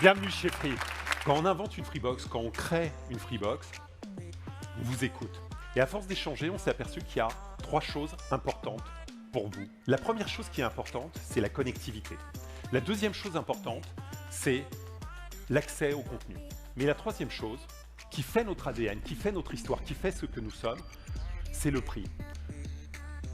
Bienvenue chez Free. Quand on invente une Freebox, quand on crée une Freebox, on vous écoute. Et à force d'échanger, on s'est aperçu qu'il y a 3 choses importantes pour vous. La première chose qui est importante, c'est la connectivité. La deuxième chose importante, c'est l'accès au contenu. Mais la troisième chose, qui fait notre ADN, qui fait notre histoire, qui fait ce que nous sommes, c'est le prix.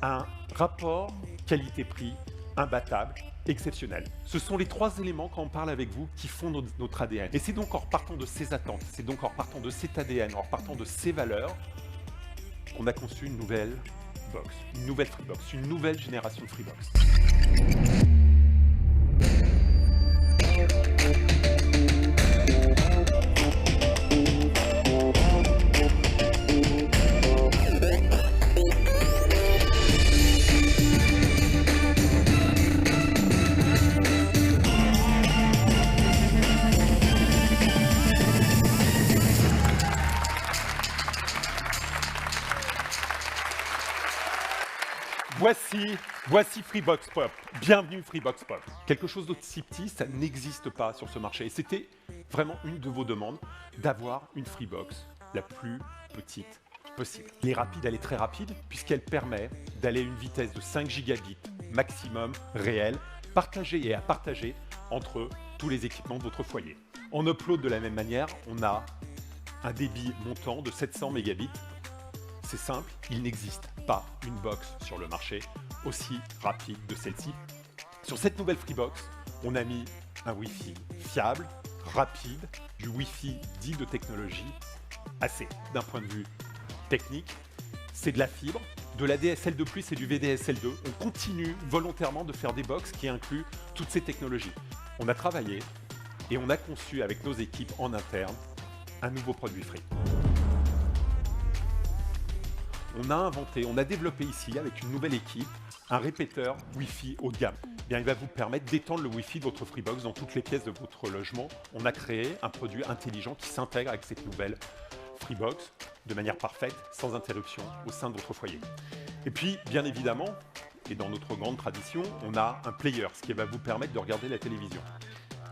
Un rapport qualité-prix imbattable, exceptionnel. Ce sont les 3 éléments, quand on parle avec vous, qui font notre ADN. Et c'est donc en repartant de ces attentes, c'est donc en repartant de cet ADN, en repartant de ces valeurs, qu'on a conçu une nouvelle box, une nouvelle Freebox, une nouvelle génération de Freebox. Voici Freebox Pop. Bienvenue Freebox Pop. Quelque chose d'aussi petit, ça n'existe pas sur ce marché. Et c'était vraiment une de vos demandes d'avoir une Freebox la plus petite possible. Elle est rapide, elle est très rapide, puisqu'elle permet d'aller à une vitesse de 5 gigabits maximum réel, partagée et à partager entre tous les équipements de votre foyer. En upload de la même manière, on a un débit montant de 700 mégabits. C'est simple, il n'existe pas une box sur le marché aussi rapide que celle-ci. Sur cette nouvelle Freebox, on a mis un Wi-Fi fiable, rapide, du Wi-Fi dit de technologie assez. D'un point de vue technique, c'est de la fibre, de la DSL2+, et du VDSL2. On continue volontairement de faire des box qui incluent toutes ces technologies. On a travaillé et on a conçu avec nos équipes en interne un nouveau produit Free. On a inventé, on a développé ici avec une nouvelle équipe un répéteur Wi-Fi haut de gamme. Bien, il va vous permettre d'étendre le Wi-Fi de votre Freebox dans toutes les pièces de votre logement. On a créé un produit intelligent qui s'intègre avec cette nouvelle Freebox de manière parfaite, sans interruption au sein de votre foyer. Et puis, bien évidemment, et dans notre grande tradition, on a un player, ce qui va vous permettre de regarder la télévision.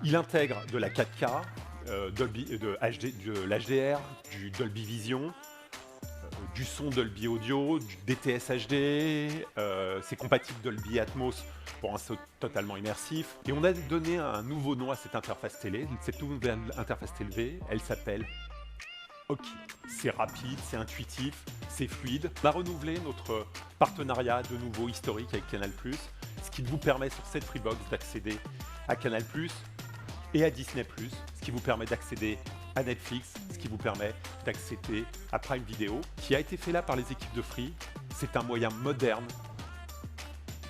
Il intègre de la 4K, de l'HDR, du Dolby Vision, du son Dolby Audio, du DTS HD, c'est compatible Dolby Atmos pour un son totalement immersif. Et on a donné un nouveau nom à cette interface télé. Cette nouvelle interface télé, elle s'appelle Oki. C'est rapide, c'est intuitif, c'est fluide. On a renouvelé notre partenariat de nouveau historique avec Canal+, ce qui vous permet sur cette Freebox d'accéder à Canal+, et à Disney+, ce qui vous permet d'accéder à Netflix, ce qui vous permet d'accéder à Prime Video, qui a été fait là par les équipes de Free. C'est un moyen moderne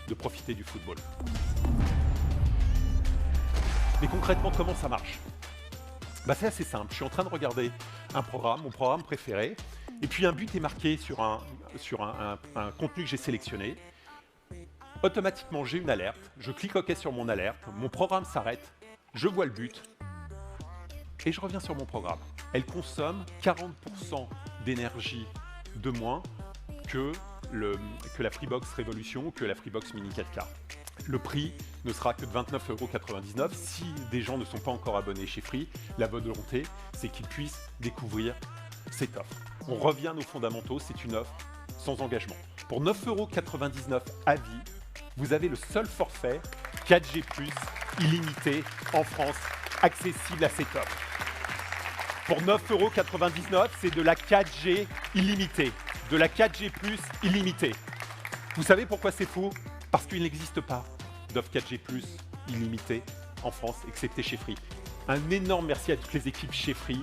de profiter du football. Mais concrètement, comment ça marche? C'est assez simple. Je suis en train de regarder un programme, mon programme préféré, et puis un but est marqué sur un contenu que j'ai sélectionné. automatiquement j'ai une alerte, je clique OK sur mon alerte, mon programme s'arrête, je vois le but et je reviens sur mon programme. Elle consomme 40% d'énergie de moins que la Freebox Revolution ou que la Freebox Mini 4K. Le prix ne sera que de 29,99 €. Si des gens ne sont pas encore abonnés chez Free, la volonté, c'est qu'ils puissent découvrir cette offre. On revient à nos fondamentaux, c'est une offre sans engagement. Pour 9,99 € à vie, vous avez le seul forfait 4G+, illimité en France, accessible à cette offre. Pour 9,99 €, c'est de la 4G illimitée, de la 4G+, illimitée. Vous savez pourquoi c'est faux? Parce qu'il n'existe pas d'offre 4G+, illimitée en France, excepté chez Free. Un énorme merci à toutes les équipes chez Free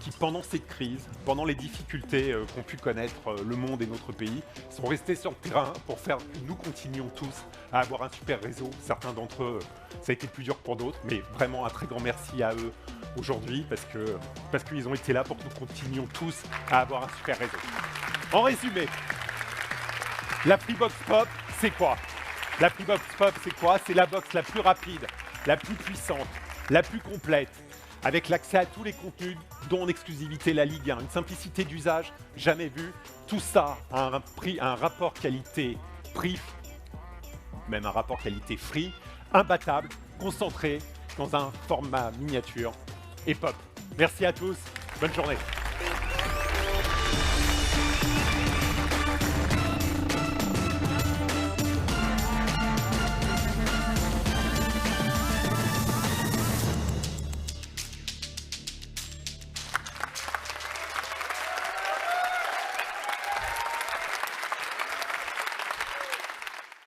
qui, pendant cette crise, pendant les difficultés qu'ont pu connaître le monde et notre pays, sont restés sur le terrain pour faire que nous continuions tous à avoir un super réseau. Certains d'entre eux, ça a été plus dur pour d'autres, mais vraiment un très grand merci à eux aujourd'hui parce qu'ils ont été là pour que nous continuions tous à avoir un super réseau. En résumé, la Freebox Pop, c'est quoi? La Freebox Pop, c'est quoi? C'est la box la plus rapide, la plus puissante, la plus complète, avec l'accès à tous les contenus, dont en exclusivité la Ligue 1, une simplicité d'usage jamais vue. Tout ça à un rapport qualité-prix, même un rapport qualité-free, imbattable, concentré dans un format miniature et pop. Merci à tous, bonne journée.